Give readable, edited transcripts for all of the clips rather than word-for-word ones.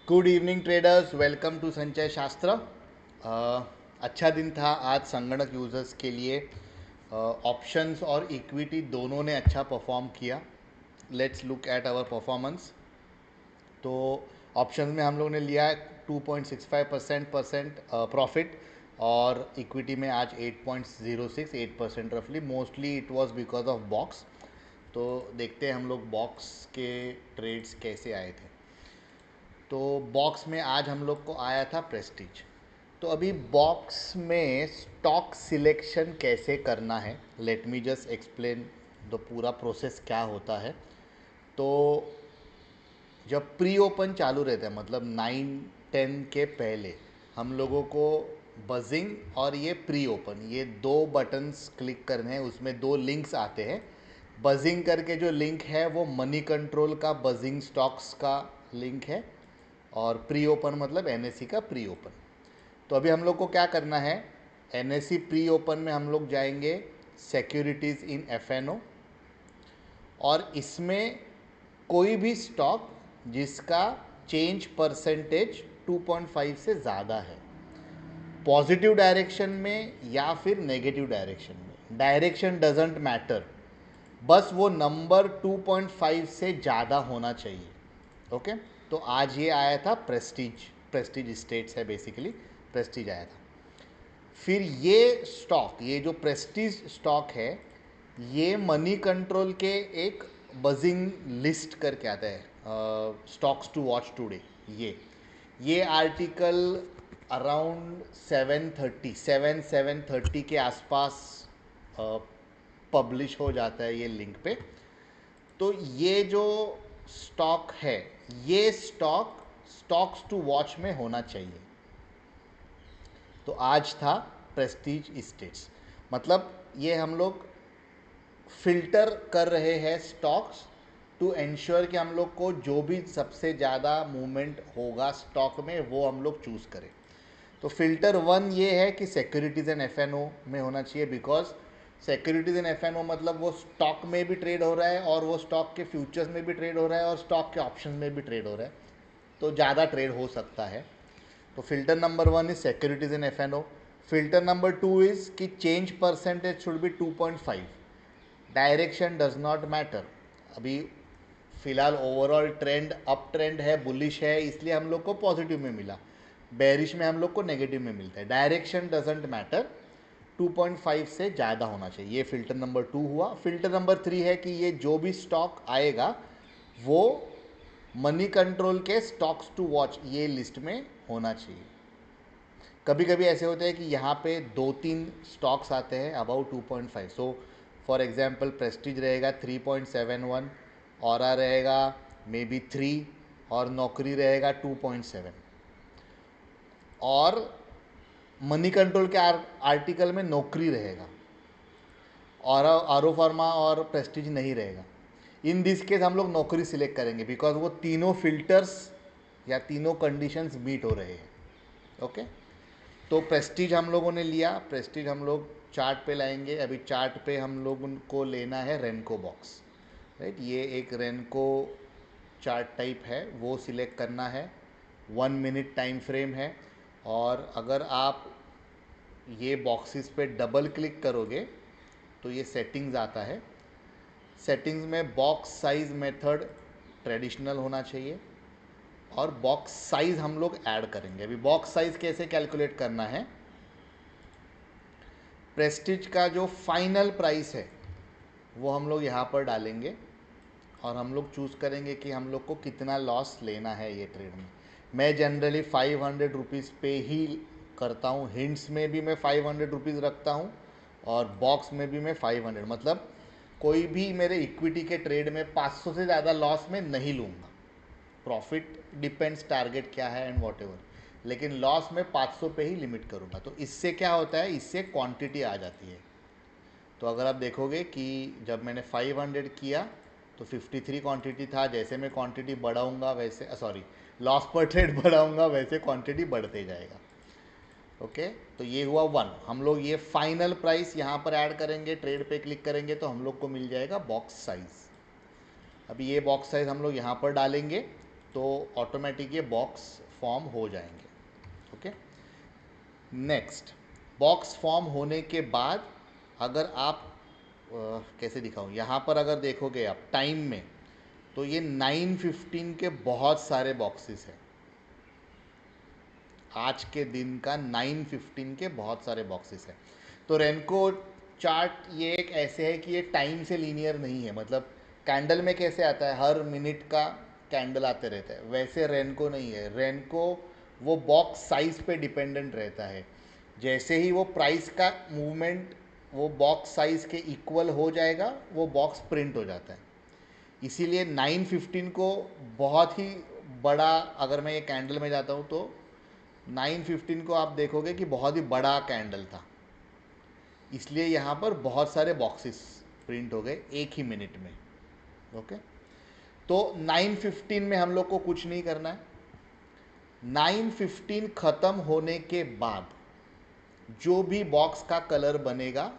Good evening traders, welcome to Sanchay Shastra. अच्छा दिन था आज संगणक यूजर्स के लिए। ऑप्शंस और इक्विटी दोनों ने अच्छा परफॉर्म किया। Let's look at our performance. तो ऑप्शंस में हम लोग ने लिया 2.65% प्रॉफिट और इक्विटी में आज 8.06 रफली। Mostly it was because of box. तो देखते हैं हम लोग बॉक्स के ट्रेड्स कैसे आए थे। तो बॉक्स में आज हम लोग को आया था प्रेस्टीज। तो अभी बॉक्स में स्टॉक सिलेक्शन कैसे करना है, let me just explain the पूरा प्रोसेस क्या होता है। तो जब प्री ओपन चालू रहता है, मतलब 9-10 के पहले हम लोगों को बजिंग और ये प्री ओपन, ये दो बटन्स क्लिक करने हैं। उसमें दो लिंक्स आते हैं। बजिंग करके जो लिंक है वो मनी कंट्रोल का बजिंग स्टॉक्स का लिंक है, और प्री ओपन मतलब एनएससी का प्री ओपन। तो अभी हम लोग को क्या करना है, एनएससी प्री ओपन में हम लोग जाएंगे सिक्योरिटीज़ इन एफएनओ, और इसमें कोई भी स्टॉक जिसका चेंज परसेंटेज 2.5 से ज़्यादा है, पॉजिटिव डायरेक्शन में या फिर नेगेटिव डायरेक्शन में, डायरेक्शन डजेंट मैटर, बस वो नंबर 2.5 से ज़्यादा होना चाहिए। ओके। तो आज ये आया था प्रेस्टीज। प्रेस्टीज स्टेट्स है बेसिकली, प्रेस्टीज आया था। फिर ये स्टॉक, ये जो प्रेस्टीज स्टॉक है, ये मनी कंट्रोल के एक बजिंग लिस्ट करके आता है, स्टॉक्स टू वॉच टुडे। ये आर्टिकल अराउंड 7:30 के आसपास पब्लिश हो जाता है ये लिंक पे। तो ये जो स्टॉक है, ये स्टॉक स्टॉक्स टू वॉच में होना चाहिए। तो आज था प्रेस्टीज स्टेट्स, मतलब ये हम लोग फिल्टर कर रहे हैं स्टॉक्स टू एंश्योर कि हम लोग को जो भी सबसे ज़्यादा मूवमेंट होगा स्टॉक में वो हम लोग चूज़ करें। तो फिल्टर 1 ये है कि सिक्योरिटीज़ एंड एफएनओ में होना चाहिए, बिकॉज सिक्योरिटीज़ एंड एफएनओ मतलब वो स्टॉक में भी ट्रेड हो रहा है, और वो स्टॉक के फ्यूचर्स में भी ट्रेड हो रहा है, और स्टॉक के ऑप्शन में भी ट्रेड हो रहा है। तो ज़्यादा ट्रेड हो सकता है। तो filter number 1 is securities in F and O. Filter number 2 is कि change percentage should be 2.5। Direction does not matter. अभी फिलहाल ओवरऑल ट्रेंड अप ट्रेंड है, बुलिश है, इसलिए हम लोग को पॉजिटिव में मिला। बेरिश में हम लोग को नेगेटिव में मिलता है। डायरेक्शन डजेंट मैटर, 2.5 से ज़्यादा होना चाहिए। ये फिल्टर नंबर 2 हुआ। फिल्टर नंबर 3 है कि ये जो भी स्टॉक आएगा वो मनी कंट्रोल के स्टॉक्स टू वॉच ये लिस्ट में होना चाहिए। कभी कभी ऐसे होते हैं कि यहाँ पे 2-3 स्टॉक्स आते हैं about 2.5। So for example Prestige रहेगा 3.71, औरा रहेगा मे बी 3, और नौकरी रहेगा 2.7, और मनी कंट्रोल के आर्टिकल में नौकरी रहेगा, और आरो फार्मा और प्रेस्टीज नहीं रहेगा। इन दिस केस हम लोग नौकरी सिलेक्ट करेंगे, बिकॉज वो तीनों फिल्टर्स या तीनों कंडीशंस मीट हो रहे हैं। ओके। तो प्रेस्टीज हम लोगों ने लिया। प्रेस्टीज हम लोग चार्ट पे लाएंगे। अभी चार्ट पे हम लोग उनको लेना है रेनको बॉक्स, राइट। ये एक रेनको चार्ट टाइप है, वो सिलेक्ट करना है। 1 मिनट टाइम फ्रेम है, और अगर आप ये बॉक्सेस पे डबल क्लिक करोगे तो ये सेटिंग्स आता है। सेटिंग्स में बॉक्स साइज मेथड ट्रेडिशनल होना चाहिए, और बॉक्स साइज हम लोग ऐड करेंगे। अभी बॉक्स साइज कैसे कैलकुलेट करना है, प्रेस्टीज का जो फाइनल प्राइस है वो हम लोग यहाँ पर डालेंगे, और हम लोग चूज़ करेंगे कि हम लोग को कितना लॉस लेना है ये ट्रेड में। मैं जनरली 500 रुपीज़ पे ही करता हूँ। हिंट्स में भी मैं 500 रुपीज़ रखता हूँ, और बॉक्स में भी मैं 500, मतलब कोई भी मेरे इक्विटी के ट्रेड में 500 से ज़्यादा लॉस में नहीं लूँगा। प्रॉफिट डिपेंड्स टारगेट क्या है एंड वॉट एवर, लेकिन लॉस में 500 पे ही लिमिट करूँगा। तो इससे क्या होता है, इससे क्वांटिटी आ जाती है। तो अगर आप देखोगे कि जब मैंने 500 किया तो 53 क्वांटिटी था। जैसे मैं क्वांटिटी बढ़ाऊंगा वैसे, सॉरी, लॉस पर ट्रेड बढ़ाऊंगा वैसे क्वांटिटी बढ़ते जाएगा। ओके। तो ये हुआ 1। हम लोग ये फाइनल प्राइस यहाँ पर ऐड करेंगे, ट्रेड पे क्लिक करेंगे तो हम लोग को मिल जाएगा बॉक्स साइज। अभी ये बॉक्स साइज हम लोग यहाँ पर डालेंगे, तो ऑटोमेटिक ये बॉक्स फॉर्म हो जाएंगे। ओके, नेक्स्ट, बॉक्स फॉर्म होने के बाद अगर आप कैसे दिखाऊं, यहाँ पर अगर देखोगे आप टाइम में, तो ये 9:15 के बहुत सारे बॉक्सेस हैं। आज के दिन का 9:15 के बहुत सारे बॉक्सेस हैं। तो रेनको चार्ट ये एक ऐसे है कि ये टाइम से लीनियर नहीं है। मतलब कैंडल में कैसे आता है, हर मिनट का कैंडल आते रहता है, वैसे रेनको नहीं है। रेनको वो बॉक्स साइज पे डिपेंडेंट रहता है। जैसे ही वो प्राइस का मूवमेंट वो बॉक्स साइज के इक्वल हो जाएगा, वो बॉक्स प्रिंट हो जाता है। इसीलिए 9:15 को बहुत ही बड़ा, अगर मैं ये कैंडल में जाता हूँ तो 9:15 को आप देखोगे कि बहुत ही बड़ा कैंडल था, इसलिए यहाँ पर बहुत सारे बॉक्सेस प्रिंट हो गए एक ही मिनट में। ओके, तो 9:15 में हम लोग को कुछ नहीं करना है। 9:15 ख़त्म होने के बाद जो भी बॉक्स का कलर बनेगा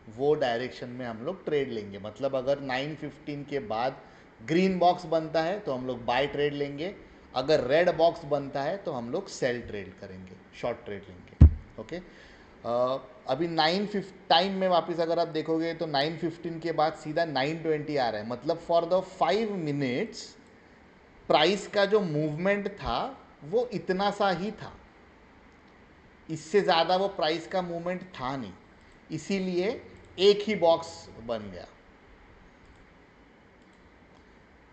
वो डायरेक्शन में हम लोग ट्रेड लेंगे। मतलब अगर 9:15 के बाद ग्रीन बॉक्स बनता है तो हम लोग बाय ट्रेड लेंगे, अगर रेड बॉक्स बनता है तो हम लोग सेल ट्रेड करेंगे, शॉर्ट ट्रेड लेंगे। ओके, अभी 9:15 टाइम में वापस अगर आप देखोगे तो 9:15 के बाद सीधा 9:20 आ रहा है। मतलब फॉर द 5 मिनट्स प्राइस का जो मूवमेंट था वो इतना सा ही था, इससे ज़्यादा वो प्राइस का मूवमेंट था नहीं, इसीलिए एक ही बॉक्स बन गया।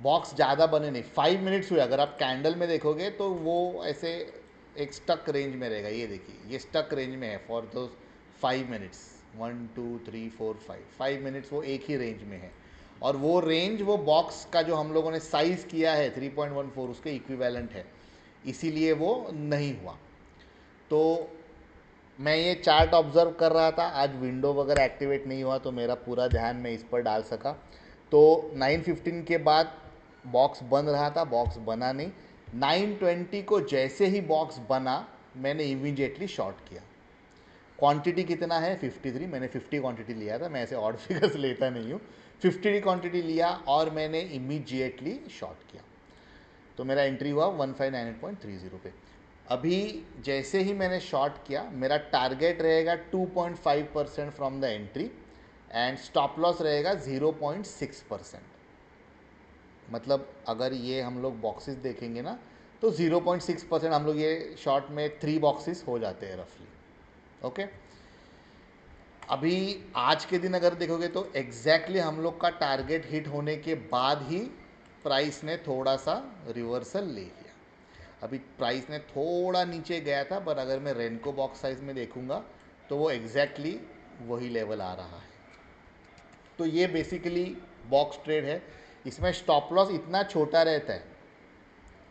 बॉक्स ज़्यादा बने नहीं, 5 मिनट्स हुए। अगर आप कैंडल में देखोगे तो वो ऐसे एक स्टक रेंज में रहेगा। ये देखिए, ये स्टक रेंज में है फॉर दो 5 मिनट्स, 1 2 3 4 5 मिनट्स वो एक ही रेंज में है। और वो रेंज वो बॉक्स का जो हम लोगों ने साइज़ किया है 3.14 उसके इक्विवेलेंट है, इसीलिए वो नहीं हुआ। तो मैं ये चार्ट ऑब्जर्व कर रहा था, आज विंडो वगैरह एक्टिवेट नहीं हुआ तो मेरा पूरा ध्यान मैं इस पर डाल सका। तो 9:15 के बाद बॉक्स बन रहा था, बॉक्स बना नहीं। 9:20 को जैसे ही बॉक्स बना मैंने इमीडिएटली शॉर्ट किया। क्वांटिटी कितना है, 53। मैंने 50 क्वांटिटी लिया था, मैं ऐसे ऑड फिगर्स लेता नहीं हूँ। 50 क्वांटिटी लिया और मैंने इमीडिएटली शॉर्ट किया, तो मेरा एंट्री हुआ 1598.30 पे। अभी जैसे ही मैंने शॉर्ट किया, मेरा टारगेट रहेगा 2.5% from the entry and stop loss रहेगा 0.6%। मतलब अगर ये हम लोग बॉक्सेस देखेंगे ना तो 0.6% हम लोग ये शॉर्ट में 3 बॉक्सेस हो जाते हैं रफली। ओके, अभी आज के दिन अगर देखोगे तो एग्जैक्टली हम लोग का टारगेट हिट होने के बाद ही प्राइस ने थोड़ा सा रिवर्सल ले लिया। अभी प्राइस ने थोड़ा नीचे गया था, पर अगर मैं रेनको बॉक्स साइज में देखूंगा तो वो एग्जैक्टली वही लेवल आ रहा है। तो ये बेसिकली बॉक्स ट्रेड है। इसमें स्टॉप लॉस इतना छोटा रहता है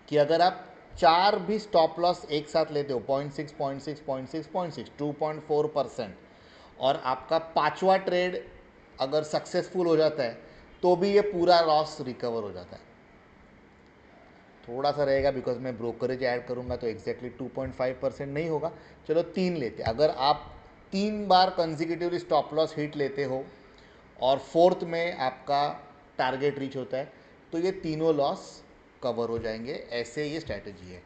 कि अगर आप 4 भी स्टॉप लॉस एक साथ लेते हो, 0.6 0.6 0.6 0.6 2.4%, और आपका 5वां ट्रेड अगर सक्सेसफुल हो जाता है तो भी ये पूरा लॉस रिकवर हो जाता है। थोड़ा सा रहेगा बिकॉज मैं ब्रोकरेज ऐड करूंगा तो एग्जैक्टली 2.5% नहीं होगा। चलो 3 लेते, अगर आप 3 बार कंजिक्यूटिवली स्टॉप लॉस हिट लेते हो और 4th में आपका टारगेट रीच होता है तो ये तीनों लॉस कवर हो जाएंगे। ऐसे ये स्ट्रैटेजी है।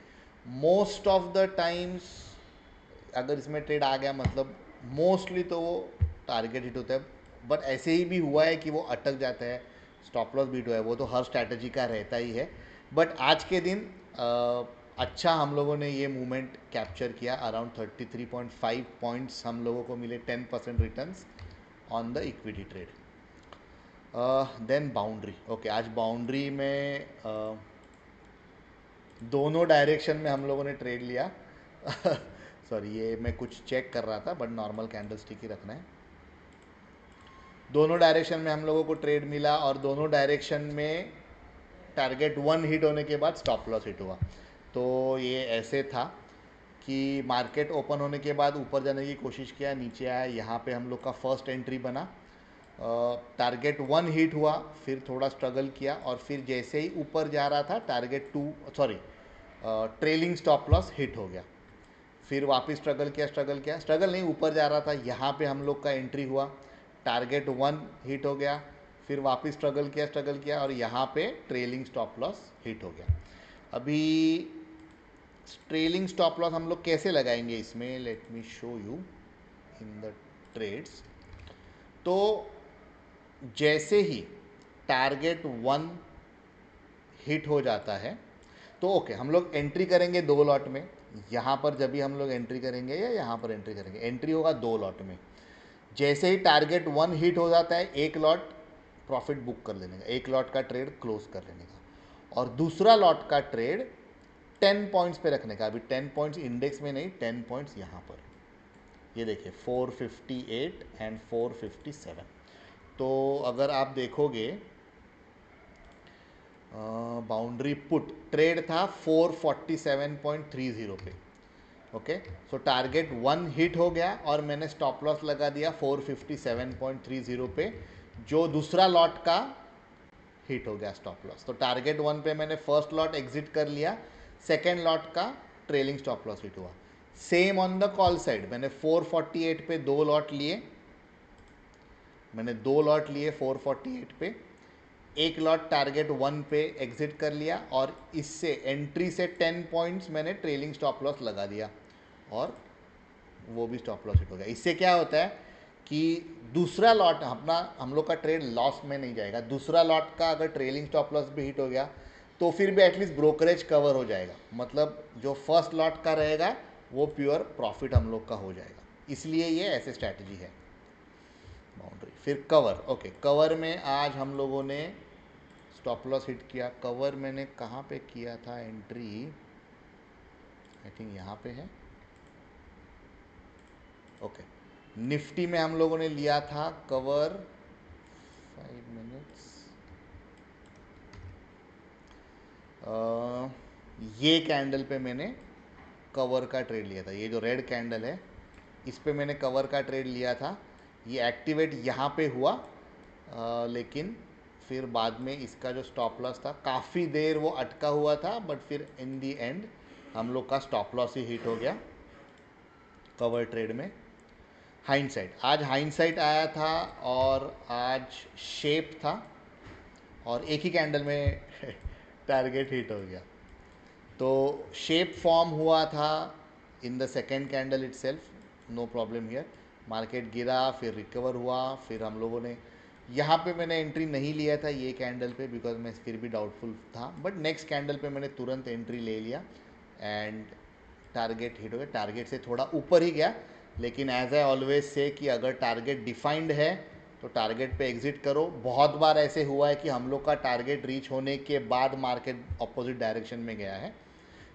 मोस्ट ऑफ द टाइम्स अगर इसमें ट्रेड आ गया, मतलब मोस्टली तो वो टारगेट हिट होता है, बट ऐसे ही भी हुआ है कि वो अटक जाता है, स्टॉप लॉस बीट हुआ है, वो तो हर स्ट्रैटेजी का रहता ही है। बट आज के दिन अच्छा हम लोगों ने ये मूवमेंट कैप्चर किया, अराउंड 33.5 पॉइंट्स हम लोगों को मिले, 10% returns on the equity trade. Then boundary, okay, आज बाउंड्री में दोनों डायरेक्शन में हम लोगों ने ट्रेड लिया। सॉरी, ये मैं कुछ चेक कर रहा था बट नॉर्मल कैंडल स्टिक ही रखना है। दोनों डायरेक्शन में हम लोगों को ट्रेड मिला और दोनों डायरेक्शन में टारगेट 1 हिट होने के बाद स्टॉप लॉस हिट हुआ। तो ये ऐसे था कि मार्केट ओपन होने के बाद ऊपर जाने की कोशिश किया, नीचे आया, यहाँ पे हम लोग का फर्स्ट एंट्री बना, टारगेट 1 हिट हुआ, फिर थोड़ा स्ट्रगल किया और फिर जैसे ही ऊपर जा रहा था target 2 sorry trailing stop loss hit हो गया। फिर वापस स्ट्रगल नहीं, ऊपर जा रहा था, यहाँ पे हम लोग का एंट्री हुआ, टारगेट 1 हिट हो गया, फिर वापस स्ट्रगल किया और यहाँ पे ट्रेलिंग स्टॉप लॉस हिट हो गया। अभी ट्रेलिंग स्टॉप लॉस हम लोग कैसे लगाएंगे इसमें, let me show you in the trades. तो जैसे ही टारगेट 1 हिट हो जाता है तो ओके, हम लोग एंट्री करेंगे 2 लॉट में। यहाँ पर जब भी हम लोग एंट्री करेंगे या यहाँ पर एंट्री करेंगे, एंट्री होगा 2 लॉट में। जैसे ही टारगेट 1 हिट हो जाता है, एक लॉट प्रॉफिट बुक कर लेने का, एक लॉट का ट्रेड क्लोज कर लेने का, और दूसरा लॉट का ट्रेड 10 पॉइंट्स पे रखने का। अभी 10 पॉइंट्स इंडेक्स में नहीं, 10 पॉइंट्स यहाँ पर, ये देखिए 458 एंड 457। तो अगर आप देखोगे, बाउंड्री पुट ट्रेड था 447.30 पे। ओके, सो टारगेट 1 हिट हो गया और मैंने स्टॉप लॉस लगा दिया 457.30 पे, जो दूसरा लॉट का हिट हो गया स्टॉप लॉस। तो टारगेट 1 पे मैंने फर्स्ट लॉट एग्जिट कर लिया, सेकेंड लॉट का ट्रेलिंग स्टॉप लॉस हिट हुआ। Same on the call side, मैंने 448 पे 2 लॉट लिए, मैंने 2 लॉट लिए 448 पे, एक लॉट टारगेट 1 पे एग्जिट कर लिया, और इससे एंट्री से 10 पॉइंट्स मैंने ट्रेलिंग स्टॉप लॉस लगा दिया, और वो भी स्टॉप लॉस हिट हो गया। इससे क्या होता है कि दूसरा लॉट अपना, हम लोग का ट्रेड लॉस में नहीं जाएगा। दूसरा लॉट का अगर ट्रेलिंग स्टॉप लॉस भी हिट हो गया तो फिर भी एटलीस्ट ब्रोकरेज कवर हो जाएगा, मतलब जो फर्स्ट लॉट का रहेगा वो प्योर प्रॉफिट हम लोग का हो जाएगा। इसलिए ये ऐसे स्ट्रैटेजी है। बाउंड्री, फिर कवर। ओके, कवर में आज हम लोगों ने स्टॉप लॉस हिट किया। कवर मैंने कहाँ पे किया था एंट्री, आई थिंक यहाँ पे है। ओके, निफ्टी में हम लोगों ने लिया था कवर 5 मिनट्स, ये कैंडल पे मैंने कवर का ट्रेड लिया था। ये जो रेड कैंडल है इस पे मैंने कवर का ट्रेड लिया था। ये एक्टिवेट यहाँ पे हुआ, लेकिन फिर बाद में इसका जो स्टॉप लॉस था, काफ़ी देर वो अटका हुआ था, बट फिर इन दी एंड हम लोग का स्टॉप लॉस ही हिट हो गया कवर ट्रेड में। हाइंडसाइट, आज हाइंडसाइट आया था और आज शेप था, और एक ही कैंडल में टारगेट हिट हो गया। तो शेप फॉर्म हुआ था in the second candle itself, no problem here. Market गिरा, फिर रिकवर हुआ, फिर हम लोगों ने यहाँ पे, मैंने एंट्री नहीं लिया था ये कैंडल पे बिकॉज मैं फिर भी डाउटफुल था, बट नेक्स्ट कैंडल पे मैंने तुरंत एंट्री ले लिया एंड टारगेट हिट हो गया। टारगेट से थोड़ा ऊपर ही गया, लेकिन एज आई ऑलवेज से कि अगर टारगेट डिफाइंड है तो टारगेट पे एग्जिट करो। बहुत बार ऐसे हुआ है कि हम लोग का टारगेट रीच होने के बाद मार्केट अपोजिट डायरेक्शन में गया है।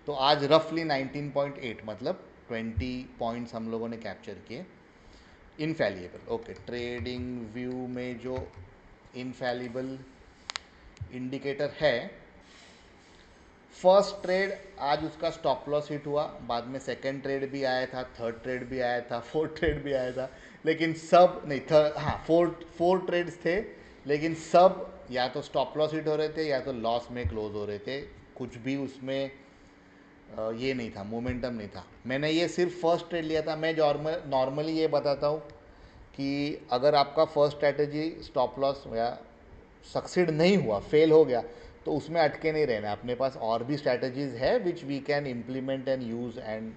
तो आज रफली 19.8, मतलब 20 पॉइंट्स हम लोगों ने कैप्चर किए। इनफैलिएबल, ओके, ट्रेडिंग व्यू में जो इनफैलिबल इंडिकेटर है, फर्स्ट ट्रेड आज उसका स्टॉप लॉस हिट हुआ, बाद में सेकंड ट्रेड भी आया था, थर्ड ट्रेड भी आया था, फोर्थ ट्रेड भी आया था, लेकिन सब नहीं, हाँ, फोर ट्रेड्स थे, लेकिन सब या तो स्टॉप लॉस हिट हो रहे थे या तो लॉस में क्लोज हो रहे थे। कुछ भी उसमें ये नहीं था, मोमेंटम नहीं था। मैंने ये सिर्फ फर्स्ट ट्रेड लिया था। मैं नॉर्मली ये बताता हूँ कि अगर आपका फर्स्ट स्ट्रैटेजी स्टॉप लॉस या सक्सीड नहीं हुआ, फेल हो गया, तो उसमें अटके नहीं रहना। अपने पास और भी स्ट्रैटेजीज है which we can implement and use and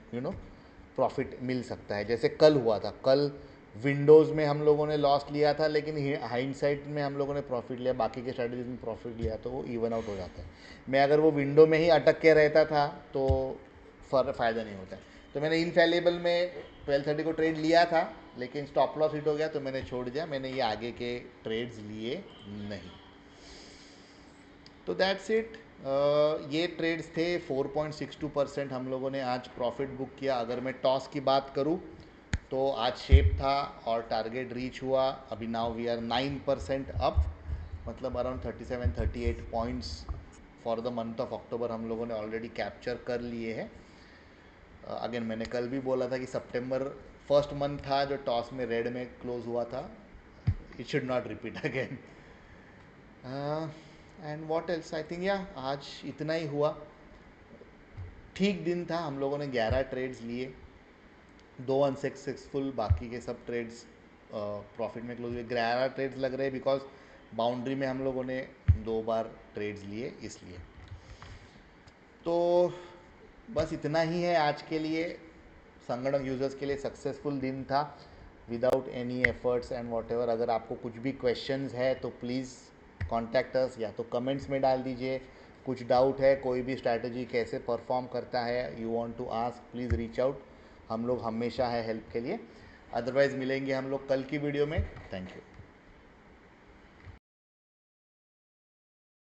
profit मिल सकता है। जैसे कल हुआ था, कल विंडोज़ में हम लोगों ने लॉस लिया था, लेकिन हाइंडसाइट में हम लोगों ने प्रॉफिट लिया, बाकी के स्ट्रैटेजीज में प्रॉफिट लिया, तो वो इवन आउट हो जाता है। मैं अगर वो विंडो में ही अटक के रहता था तो फ़ायदा नहीं होता है। तो मैंने इनफैलिबल में 12:30 को ट्रेड लिया था, लेकिन स्टॉप लॉस हिट हो गया तो मैंने छोड़ दिया। मैंने ये आगे के ट्रेड्स लिए नहीं। तो दैट्स इट। ये ट्रेड्स थे। 4.62% हम लोगों ने आज प्रॉफिट बुक किया। अगर मैं टॉस की बात करूँ तो आज शेप था और टारगेट रीच हुआ। अभी नाउ वी आर 9% अप, मतलब around 37-38 points for the month of October हम लोगों ने ऑलरेडी कैप्चर कर लिए हैं। अगेन मैंने कल भी बोला था कि सितंबर फर्स्ट मंथ था जो टॉस में रेड में क्लोज हुआ था, it should not repeat again. And what else, I think या आज इतना ही हुआ। ठीक दिन था, हम लोगों ने 11 ट्रेड्स लिए, 2 अनसक्सेसफुल, बाकी के सब ट्रेड्स प्रॉफिट में क्लोज हुए। 11 ट्रेड्स लग रहे हैं बिकॉज बाउंड्री में हम लोगों ने 2 बार ट्रेड्स लिए, इसलिए। तो बस इतना ही है आज के लिए। संगणक यूज़र्स के लिए सक्सेसफुल दिन था without any efforts and what ever. अगर आपको कुछ भी क्वेश्चंस है तो प्लीज़ कॉन्टैक्ट अस, या तो कमेंट्स में डाल दीजिए। कुछ डाउट है, कोई भी स्ट्रैटेजी कैसे परफॉर्म करता है, you want to ask, please reach out. हम लोग हमेशा है हेल्प के लिए। अदरवाइज़ मिलेंगे हम लोग कल की वीडियो में। Thank you.